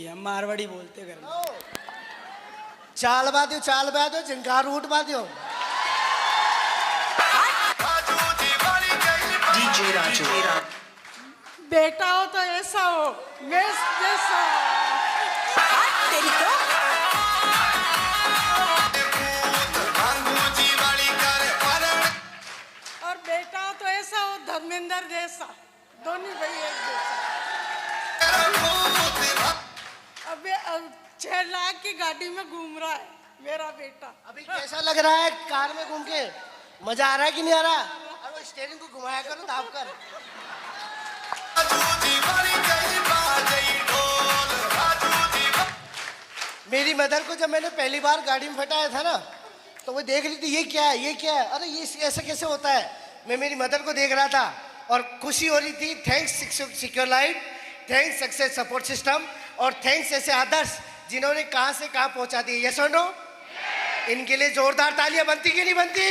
ही है, मारवाड़ी बोलते घर में। चाल बादियो जिनकार रूट बादियो। डीजे राजू। बेटा हो तो ऐसा हो, मैं जैसा तेरी तो और बेटा हो तो ऐसा हो धर्मेंद्र जैसा, दोनों भाई एक जैसा। अबे 6 लाख की गाड़ी में घूम रहा है मेरा बेटा। अभी कैसा लग रहा है कार में घूम के? मजा आ रहा है कि नहीं आ रहा? अरे स्टीयरिंग को घुमाया करो, दाब कर। मेरी मदर को जब मैंने पहली बार गाड़ी में फटाया था ना, तो वो देख रही थी ये क्या है, ये क्या है, अरे ये ऐसा कैसे होता है। मैं मेरी मदर को देख रहा था और खुशी हो रही थी। Thanks secure life, thanks success support system, और थैंक्स ऐसे आदर्श जिन्होंने कहां से कहां पहुंचा दिए। यस और नो? इनके लिए जोरदार तालियां बनती कि नहीं बनती?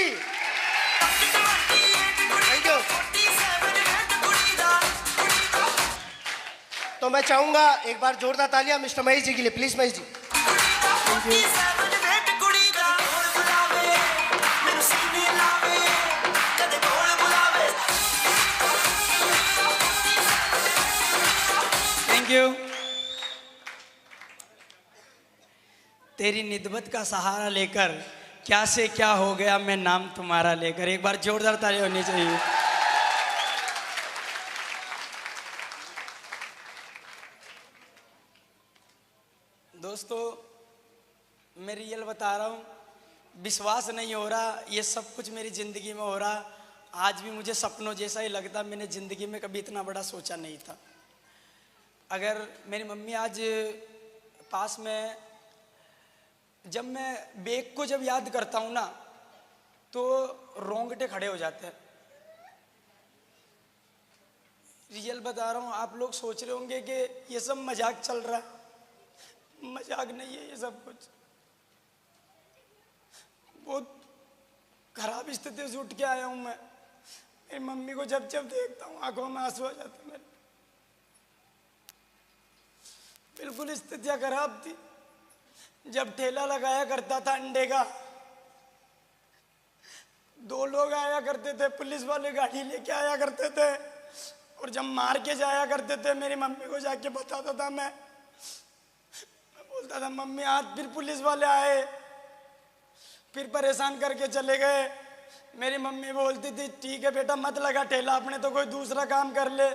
Thank you. तो मैं चाहूंगा एक बार जोरदार तालियां मिस्टर महेश जी के लिए, please Mahesh ji. Thank you. तेरी निदबत का सहारा लेकर क्या से क्या हो गया मैं नाम तुम्हारा लेकर। एक बार जोरदार ताली होनी चाहिए। दोस्तों मैं रियल बता रहा हूँ, विश्वास नहीं हो रहा ये सब कुछ मेरी ज़िंदगी में हो रहा। आज भी मुझे सपनों जैसा ही लगता। मैंने ज़िंदगी में कभी इतना बड़ा सोचा नहीं था। अगर मेरी मम्मी आज पास में, जब मैं बेग को जब याद करता हूँ ना तो रोंगटे खड़े हो जाते हैं। रियल बता रहा हूँ। आप लोग सोच रहे होंगे कि ये सब मजाक चल रहा है, मजाक नहीं है ये सब कुछ। बहुत खराब स्थिति से उठ के आया हूँ मैं। मेरी मम्मी को जब जब देखता हूँ आंखों में आंसू आ जाते हैं मेरे। बिल्कुल स्थितियाँ खराब थी। जब ठेला लगाया करता था अंडे का, 2 लोग आया करते थे, पुलिस वाले गाड़ी लेके आया करते थे, और जब मार के जाया करते थे मेरी मम्मी को जाके बताता था मैं बोलता था मम्मी आज फिर पुलिस वाले आए, फिर परेशान करके चले गए। मेरी मम्मी बोलती थी ठीक है बेटा मत लगा ठेला, अपने तो कोई दूसरा काम कर ले,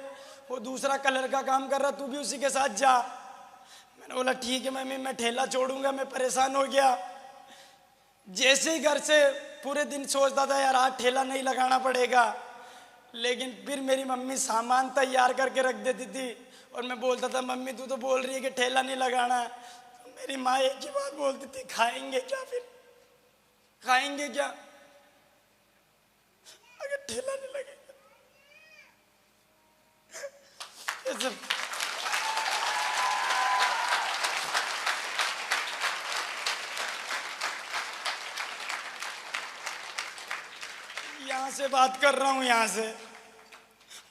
वो दूसरा कलर का काम कर रहा तू भी उसी के साथ जा। मैंने बोला ठीक है मम्मी मैं ठेला छोड़ूंगा। मैं परेशान हो गया। जैसे ही घर से पूरे दिन सोचता था यार आज ठेला नहीं लगाना पड़ेगा, लेकिन फिर मेरी मम्मी सामान तैयार करके रख देती थी और मैं बोलता था मम्मी तू तो बोल रही है कि ठेला नहीं लगाना है। तो मेरी माँ एक ही बात बोलती थी खाएंगे क्या, फिर खाएंगे क्या अगर ठेला नहीं लगेगा। ये सब यहाँ से बात कर रहा हूँ, यहाँ से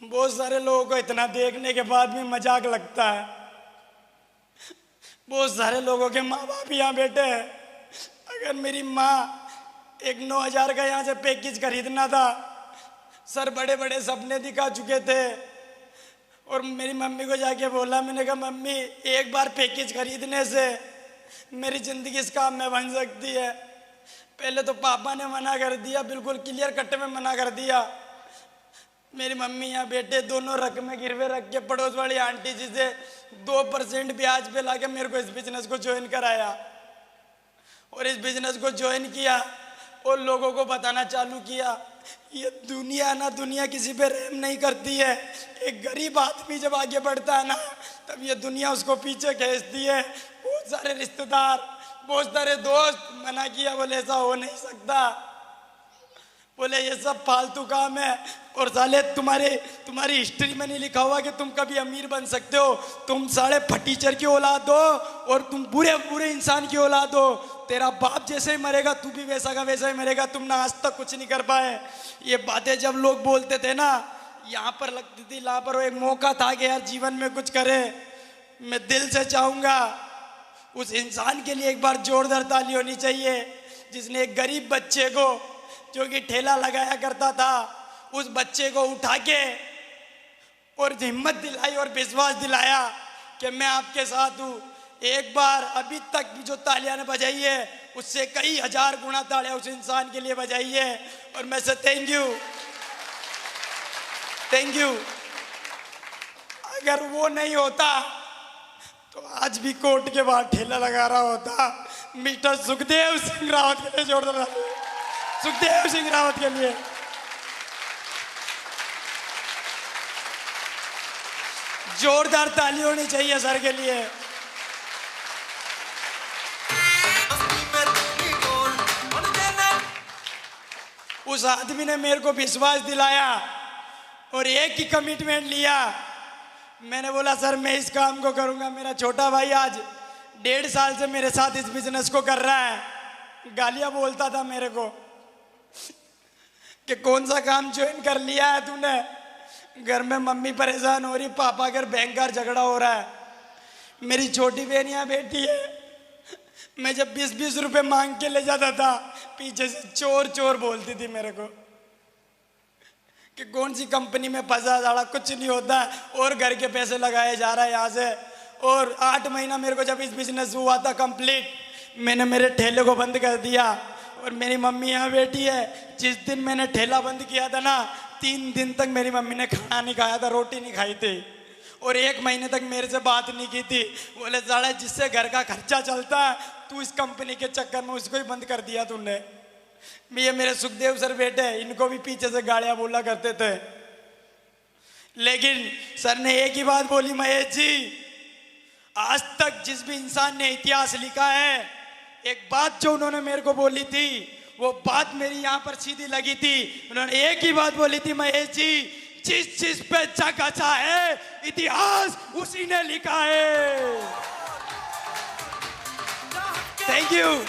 बहुत सारे लोगों को इतना देखने के बाद भी मजाक लगता है। बहुत सारे लोगों के माँ बाप यहाँ बैठे हैं। अगर मेरी माँ एक 9,000 का यहाँ से पैकेज खरीदना था, सर बड़े बड़े सपने दिखा चुके थे, और मेरी मम्मी को जाके बोला, मैंने कहा मम्मी एक बार पैकेज खरीदने से मेरी जिंदगी इस काम में बन सकती है। पहले तो पापा ने मना कर दिया, बिल्कुल क्लियर कट में मना कर दिया। मेरी मम्मी यहाँ बेटे दोनों रकमें गिरवे रख के पड़ोस वाली आंटी जी से 2% ब्याज पे लाके मेरे को इस बिजनेस को ज्वाइन कराया, और इस बिजनेस को ज्वाइन किया और लोगों को बताना चालू किया ये दुनिया ना, दुनिया किसी पे रहम नहीं करती है। एक गरीब आदमी जब आगे बढ़ता है ना तब ये दुनिया उसको पीछे खींचती है। बहुत सारे रिश्तेदार, बहुत सारे दोस्त मना किया, बोले ऐसा हो नहीं सकता, बोले ये सब फालतू काम है, और साले तुम्हारी हिस्ट्री में नहीं लिखा हुआ कि तुम कभी अमीर बन सकते हो। तुम साले फटीचर की औलाद हो और तुम बुरे बुरे इंसान की औलाद हो। तेरा बाप जैसे ही मरेगा तू भी वैसा का वैसा ही मरेगा। तुम ना आज तक कुछ नहीं कर पाए। ये बातें जब लोग बोलते थे ना, यहाँ पर लगती थी, यहाँ पर एक मौका था कि यार जीवन में कुछ करे। मैं दिल से चाहूंगा उस इंसान के लिए एक बार जोरदार ताली होनी चाहिए जिसने एक गरीब बच्चे को, जो कि ठेला लगाया करता था, उस बच्चे को उठा के और हिम्मत दिलाई और विश्वास दिलाया कि मैं आपके साथ हूँ। एक बार अभी तक भी जो तालियां ने बजाई है उससे कई हजार गुना तालियां उस इंसान के लिए बजाई है और मैं से थैंक यू। अगर वो नहीं होता तो आज भी कोर्ट के बाहर ठेला लगा रहा होता। मिस्टर सुखदेव सिंह रावत के लिए जोरदार ताली। सुखदेव सिंह रावत के लिए जोरदार ताली होनी चाहिए सर के लिए। उस आदमी ने मेरे को विश्वास दिलाया और एक ही कमिटमेंट लिया। मैंने बोला सर मैं इस काम को करूंगा। मेरा छोटा भाई आज 1.5 साल से मेरे साथ इस बिजनेस को कर रहा है। गालियां बोलता था मेरे को कि कौन सा काम ज्वाइन कर लिया है तूने। घर में मम्मी परेशान हो रही, पापा घर बैंक का झगड़ा हो रहा है, मेरी छोटी बहन यहाँ बैठी है। मैं जब 20-20 रुपए मांग के ले जाता था पीछे से चोर चोर बोलती थी मेरे को कि कौन सी कंपनी में फंसा जाड़ा, कुछ नहीं होता और घर के पैसे लगाए जा रहा है यहाँ से। और 8 महीना मेरे को जब इस बिजनेस हुआ था कंप्लीट, मैंने मेरे ठेले को बंद कर दिया और मेरी मम्मी यहाँ बैठी है। जिस दिन मैंने ठेला बंद किया था ना, 3 दिन तक मेरी मम्मी ने खाना नहीं खाया था, रोटी नहीं खाई थी और 1 महीने तक मेरे से बात नहीं की थी। बोले साला जिससे घर का खर्चा चलता है तू इस कंपनी के चक्कर में उसको ही बंद कर दिया तूने। ये मेरे सुखदेव सर बेटे, इनको भी पीछे से गालियां बोला करते थे, लेकिन सर ने एक ही बात बोली, महेश जी आज तक जिस भी इंसान ने इतिहास लिखा है, एक बात जो उन्होंने मेरे को बोली थी वो बात मेरी यहाँ पर सीधी लगी थी। उन्होंने एक ही बात बोली थी, महेश जी जिस चीज पे जग अच्छा है इतिहास उसी ने लिखा है। Thank you.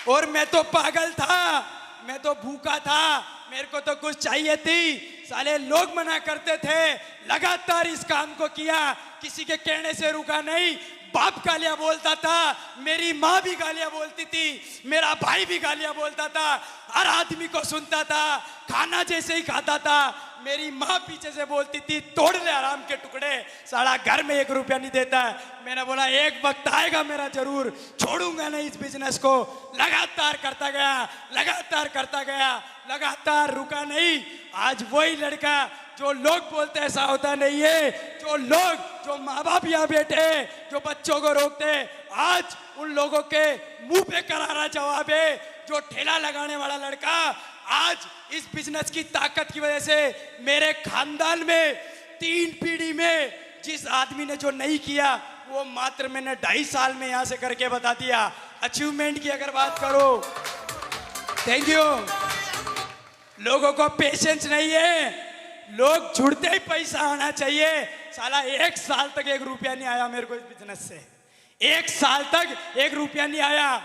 और मैं तो पागल था, मैं तो भूखा था, मेरे को तो कुछ चाहिए थी। साले लोग मना करते थे, लगातार इस काम को किया, किसी के कहने से रुका नहीं। बाप गालियां बोलता था, मेरी माँ भी गालियां बोलती थी, मेरा भाई भी गालियां बोलता था, हर आदमी को सुनता था। खाना जैसे ही खाता था मेरी माँ पीछे से बोलती थी तोड़ ले आराम के टुकड़े, साला घर में 1 रुपया नहीं देता है। मैंने बोला एक वक्त आएगा मेरा, जरूर छोड़ूंगा नहीं इस बिजनेस को। लगातार करता गया, लगातार करता गया, लगातार रुका नहीं। आज वही लड़का जो लोग बोलते ऐसा होता नहीं है, जो माँ बाप यहाँ बैठे जो बच्चों को रोकते, आज उन लोगों के मुंह पे करारा जवाब है। जो ठेला लगाने वाला लड़का आज इस बिजनेस की ताकत की वजह से मेरे खानदान में 3 पीढ़ी में जिस आदमी ने जो नहीं किया वो मात्र मैंने 2.5 साल में यहाँ से करके बता दिया। अचीवमेंट की अगर बात करो, थैंक यू। लोगों को पेशेंस नहीं है, लोग जुड़ते ही पैसा आना चाहिए। साला 1 साल तक 1 रुपया नहीं आया मेरे को इस बिजनेस से, 1 साल तक 1 रुपया नहीं आया,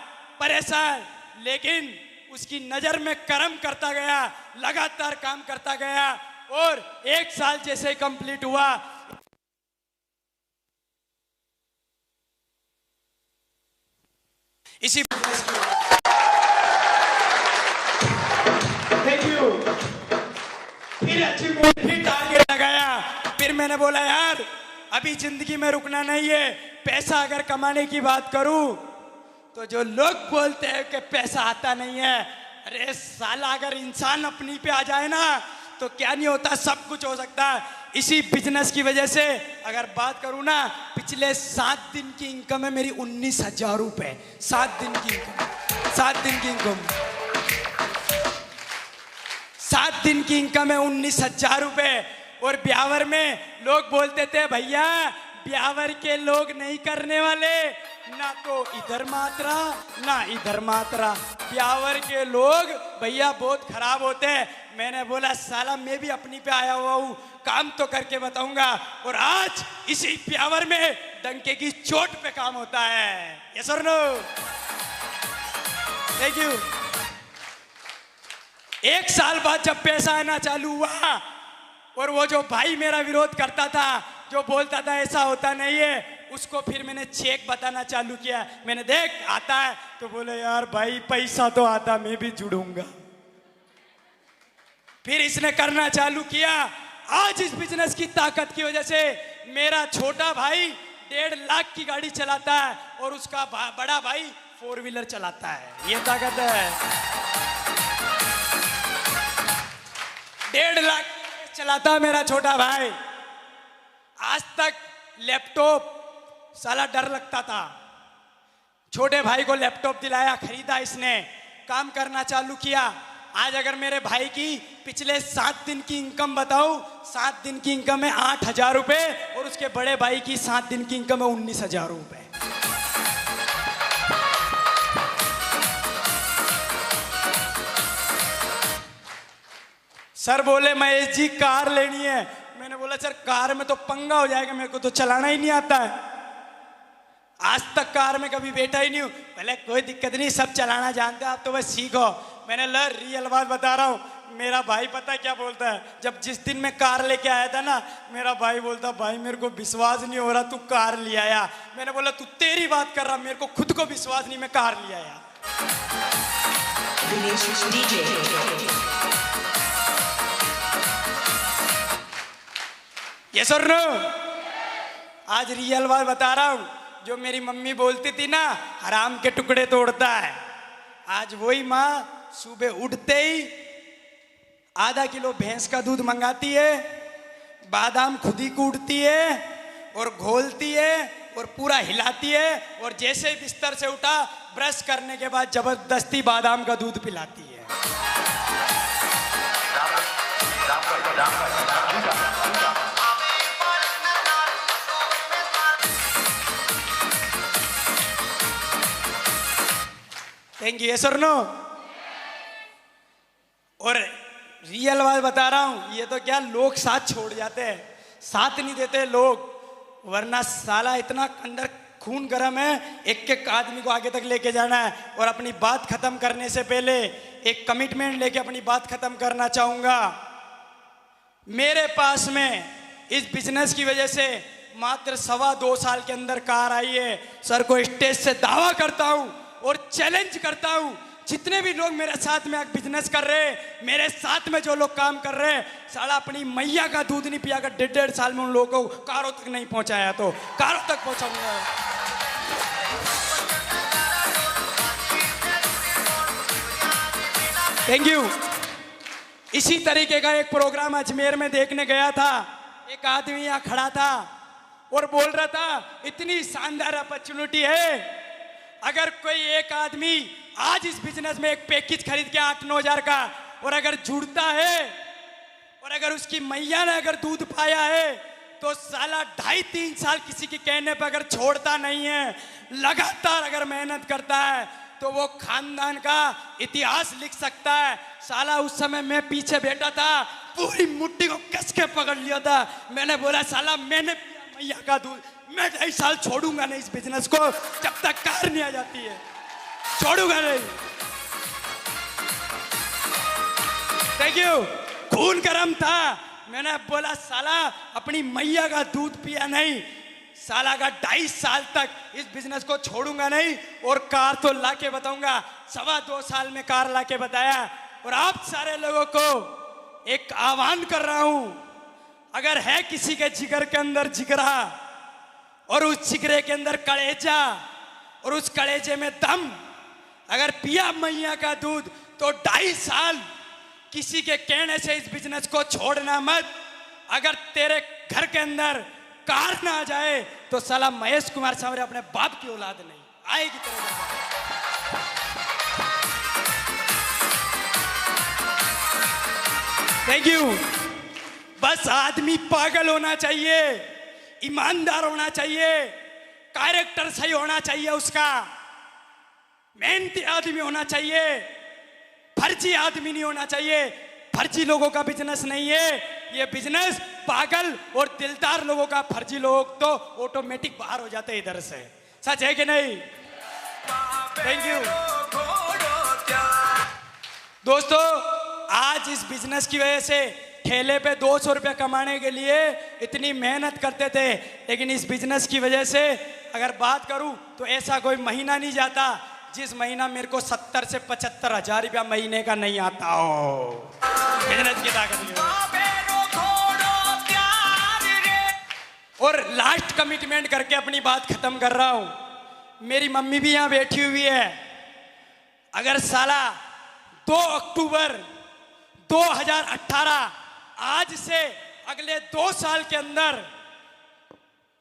परेशान। लेकिन उसकी नजर में कर्म करता गया, लगातार काम करता गया और 1 साल जैसे ही कंप्लीट हुआ, इसी थैंक यू। फिर अचीवमेंट, फिर टारगेट लगाया। फिर मैंने बोला यार अभी जिंदगी में रुकना नहीं है। पैसा अगर कमाने की बात करूं तो जो लोग बोलते हैं कि पैसा आता नहीं है, अरे साला अगर इंसान अपनी पे आ जाए ना तो क्या नहीं होता, सब कुछ हो सकता है। इसी बिजनेस की वजह से अगर बात करूं ना, पिछले 7 दिन की इनकम है मेरी 19,000 रुपए। 7 दिन की इनकम, 7 दिन की इनकम, 7 दिन की इनकम है 19,000 रुपए। और ब्यावर में लोग बोलते थे भैया ब्यावर के लोग नहीं करने वाले, ना तो इधर मात्रा ना इधर मात्रा, ब्यावर के लोग भैया बहुत खराब होते हैं। मैंने बोला साला मैं भी अपनी पे आया हुआ हूँ, काम तो करके बताऊंगा। और आज इसी ब्यावर में डंके की चोट पे काम होता है। यस और नो? Thank you. 1 साल बाद जब पैसा आना चालू हुआ और वो जो भाई मेरा विरोध करता था, जो बोलता था ऐसा होता नहीं है, उसको फिर मैंने चेक बताना चालू किया, मैंने देख आता है, तो बोले यार भाई पैसा तो आता, मैं भी जुड़ूंगा। फिर इसने करना चालू किया। आज इस बिजनेस की ताकत की वजह से मेरा छोटा भाई 1.5 लाख की गाड़ी चलाता है और उसका बड़ा भाई 4 व्हीलर चलाता है। ये ताकत है। 1.5 लाख चलाता है मेरा छोटा भाई। आज तक लैपटॉप साला डर लगता था, छोटे भाई को लैपटॉप दिलाया, खरीदा, इसने काम करना चालू किया। आज अगर मेरे भाई की पिछले 7 दिन की इनकम बताऊं, 7 दिन की इनकम है 8,000 रुपए और उसके बड़े भाई की 7 दिन की इनकम है 19,000 रुपए। सर बोले महेश जी कार लेनी है। मैंने बोला सर कार में तो पंगा हो जाएगा, मेरे को तो चलाना ही नहीं आता है, आज तक कार में कभी बैठा ही नहीं हूं। पहले कोई दिक्कत नहीं, सब चलाना जानते हैं, आप तो बस सीखो। मैंने ल रियल बात बता रहा हूँ, मेरा भाई पता है क्या बोलता है, जब जिस दिन मैं कार लेके आया था ना, मेरा भाई बोलता भाई मेरे को विश्वास नहीं हो रहा तू कार ले आया। मैंने बोला तू तेरी बात कर रहा, मेरे को खुद को विश्वास नहीं मैं कार ले आया। ये सर नो, आज रियल बात बता रहा हूँ, जो मेरी मम्मी बोलती थी ना हराम के टुकड़े तोड़ता है, आज वही माँ सुबह उठते ही आधा किलो भैंस का दूध मंगाती है, बादाम खुद ही कूटती है और घोलती है और पूरा हिलाती है, और जैसे ही बिस्तर से उठा ब्रश करने के बाद जबरदस्ती बादाम का दूध पिलाती है। Thank you. सर नो, और रियल बात बता रहा हूं, ये तो क्या लोग साथ छोड़ जाते हैं, साथ नहीं देते लोग, वरना साला इतना अंदर खून गर्म है, एक एक आदमी को आगे तक लेके जाना है। और अपनी बात खत्म करने से पहले एक कमिटमेंट लेके अपनी बात खत्म करना चाहूंगा। मेरे पास में इस बिजनेस की वजह से मात्र 2.25 साल के अंदर कार आई है। सर को स्टेज से दावा करता हूं और चैलेंज करता हूं, जितने भी लोग मेरे साथ में बिजनेस कर रहे हैं, मेरे साथ में जो लोग काम कर रहे हैं, साला अपनी मैया का दूध नहीं पिया कर 1.5 साल में उन लोगों को कारों तक नहीं पहुंचाया तो कारों तक पहुंचाऊंगा। Thank you. इसी तरीके का एक प्रोग्राम अजमेर में देखने गया था। एक आदमी यहाँ खड़ा था और बोल रहा था इतनी शानदार अपॉर्चुनिटी है, अगर कोई एक आदमी आज इस बिजनेस में एक पैकेज खरीद के 8-9 हजार का और अगर जुड़ता है और अगर उसकी मैया ने अगर दूध पाया है तो साला 2.5-3 साल किसी के कहने पर अगर छोड़ता नहीं है, लगातार अगर मेहनत करता है तो वो खानदान का इतिहास लिख सकता है। साला उस समय मैं पीछे बैठा था, पूरी मुट्ठी को कस के पकड़ लिया था। मैंने बोला साला मैंने पिया मैया का दूध, मैं 2.5 साल छोड़ूंगा नहीं इस बिजनेस को, जब तक कार नहीं आ जाती है छोड़ूंगा नहीं। Thank you. खून गर्म था, मैंने बोला साला अपनी मैया का दूध पिया नहीं, साला का 2.5 साल तक इस बिजनेस को छोड़ूंगा नहीं और कार तो लाके बताऊंगा। 2.25 साल में कार लाके बताया। और आप सारे लोगों को एक आह्वान कर रहा हूं, अगर है किसी के जिगर के अंदर जिगरा और उस जिगरे के अंदर कलेजा और उस कलेजे में दम, अगर पिया मैया का दूध तो 2.5 साल किसी के कहने से इस बिजनेस को छोड़ना मत। अगर तेरे घर के अंदर कार ना आ जाए तो साला महेश कुमार सांवरे अपने बाप की औलाद नहीं आएगी तेरे घर। Thank you. बस आदमी पागल होना चाहिए, ईमानदार होना चाहिए, कैरेक्टर सही होना चाहिए, उसका मेहनती आदमी होना चाहिए, फर्जी आदमी नहीं होना चाहिए। फर्जी लोगों का बिजनेस नहीं है ये बिजनेस, पागल और दिलदार लोगों का। फर्जी लोग तो ऑटोमेटिक बाहर हो जाते हैं इधर से। सच है कि नहीं? थैंक यू दोस्तों। आज इस बिजनेस की वजह से ठेले पे 200 रुपये कमाने के लिए इतनी मेहनत करते थे, लेकिन इस बिजनेस की वजह से अगर बात करूं तो ऐसा कोई महीना नहीं जाता जिस महीना मेरे को 70 से 75 हजार रुपया महीने का नहीं आता हो। बिजनेस की ताकत की वजह से। और लास्ट कमिटमेंट करके अपनी बात खत्म कर रहा हूं। मेरी मम्मी भी यहां बैठी हुई है। अगर साला 2 अक्टूबर 2018 आज से अगले 2 साल के अंदर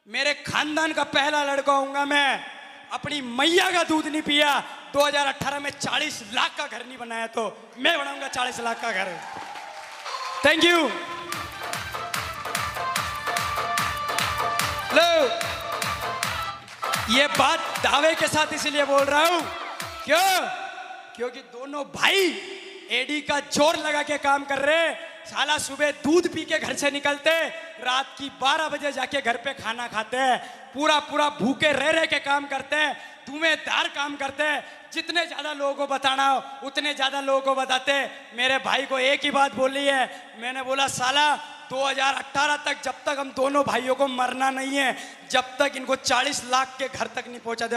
मेरे खानदान का पहला लड़का होऊंगा मैं, अपनी मैया का दूध नहीं पिया, 2018 में 40 लाख का घर नहीं बनाया तो मैं बनाऊंगा 40 लाख का घर। Thank you. लो, ये बात दावे के साथ इसलिए बोल रहा हूं क्योंकि दोनों भाई एडी का जोर लगा के काम कर रहे। साला सुबह दूध पी के घर से निकलते, रात की 12 बजे जाके घर पे खाना खाते हैं, पूरा भूखे रह के काम करते हैं, धुएंधार काम करते हैं। जितने ज्यादा लोगों को बताना हो उतने ज्यादा लोगों को बताते। मेरे भाई को एक ही बात बोली है, मैंने बोला साला 2018 तक जब तक हम दोनों भाइयों को मरना नहीं है, जब तक इनको 40 लाख के घर तक नहीं पहुंचा दे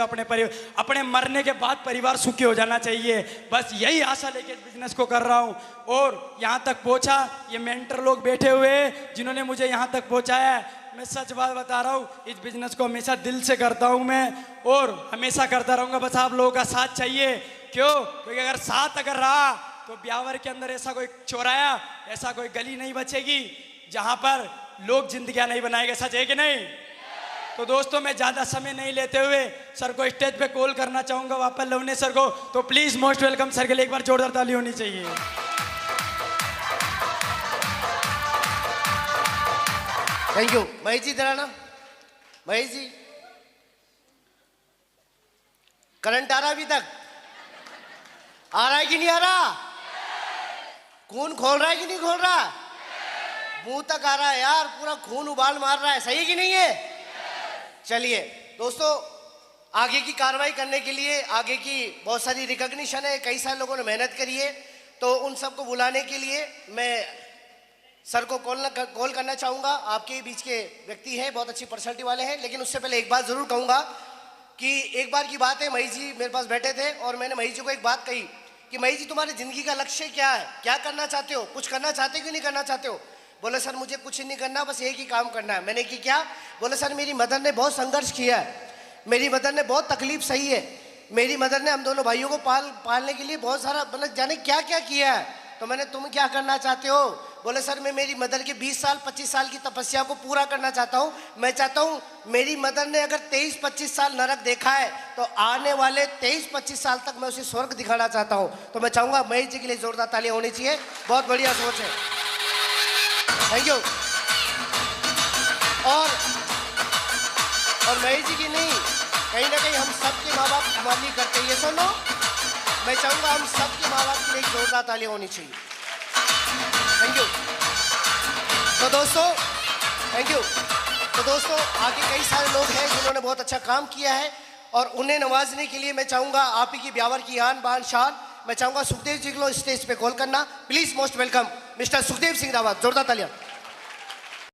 अपने मरने के बाद परिवार सुखी हो जाना चाहिए। बस यही आशा लेके इस बिजनेस को कर रहा हूं और यहां तक पहुंचा। ये मेंटर लोग बैठे हुए जिन्होंने मुझे यहां तक पहुंचाया है। मैं सच बात बता रहा हूं, इस बिजनेस को हमेशा दिल से करता हूं मैं और हमेशा करता रहूंगा। बस आप लोगों का साथ चाहिए। क्योंकि अगर साथ अगर रहा तो ब्यावर के अंदर ऐसा कोई चौराया, ऐसा कोई गली नहीं बचेगी जहां पर लोग जिंदगियां नहीं बनाएंगे। सच है कि नहीं? तो दोस्तों, मैं ज्यादा समय नहीं लेते हुए सर को स्टेज पे कॉल करना चाहूंगा, वापस लवने सर को। तो प्लीज मोस्ट वेलकम सर के लिए एक बार जोरदार ताली होनी चाहिए। Thank you. महेश जी इधर आना। महेश जी, करंट आ रहा अभी तक? आ रहा है कि नहीं आ रहा? खून खोल रहा है कि नहीं खोल रहा? मुंह तक आ रहा है यार, पूरा खून उबाल मार रहा है। सही है कि नहीं है? चलिए दोस्तों, आगे की कार्रवाई करने के लिए आगे की बहुत सारी रिकॉग्निशन है, कई सारे लोगों ने मेहनत करी है, तो उन सबको बुलाने के लिए मैं सर को कॉल करना चाहूँगा। आपके बीच के व्यक्ति हैं, बहुत अच्छी पर्सनैलिटी वाले हैं, लेकिन उससे पहले एक बात ज़रूर कहूँगा कि एक बार की बात है, महेश जी मेरे पास बैठे थे और मैंने महेश जी को एक बात कही कि महेश जी, तुम्हारी ज़िंदगी का लक्ष्य क्या है? क्या करना चाहते हो? कुछ करना चाहते हो कि नहीं करना चाहते हो? बोले सर मुझे कुछ नहीं करना, बस एक ही काम करना है। मैंने कि क्या? बोले सर मेरी मदर ने बहुत संघर्ष किया है, मेरी मदर ने बहुत तकलीफ सही है, मेरी मदर ने हम दोनों भाइयों को पालने के लिए बहुत सारा मतलब जाने क्या क्या किया है। तो मैंने, तुम क्या करना चाहते हो? बोले सर मैं मेरी मदर के 20 साल 25 साल की तपस्या को पूरा करना चाहता हूँ। मैं चाहता हूँ मेरी मदर ने अगर 23-25 साल नरक देखा है तो आने वाले 23-25 साल तक मैं उसे स्वर्ग दिखाना चाहता हूँ। तो मैं चाहूँगा महेश जी के लिए जोरदार तालियां होनी चाहिए। बहुत बढ़िया सोच है। Thank you. और महेश जी की नहीं, कहीं ना कहीं हम सबके माँ बाप मानी करते हैं, ये सुनो। मैं चाहूँगा हम सबके माँ बाप के लिए जोरदार तालियां होनी चाहिए। Thank you. तो दोस्तों, थैंक यू। तो दोस्तों, आगे कई सारे लोग हैं जिन्होंने बहुत अच्छा काम किया है और उन्हें नवाजने के लिए मैं चाहूँगा आप ही की ब्यावर की आन बान शान, मैं चाहूँगा सुखदेव जी को स्टेज पे कॉल करना। Please most welcome mister Sukhdev Singh Rawat. जोरदार तालियां।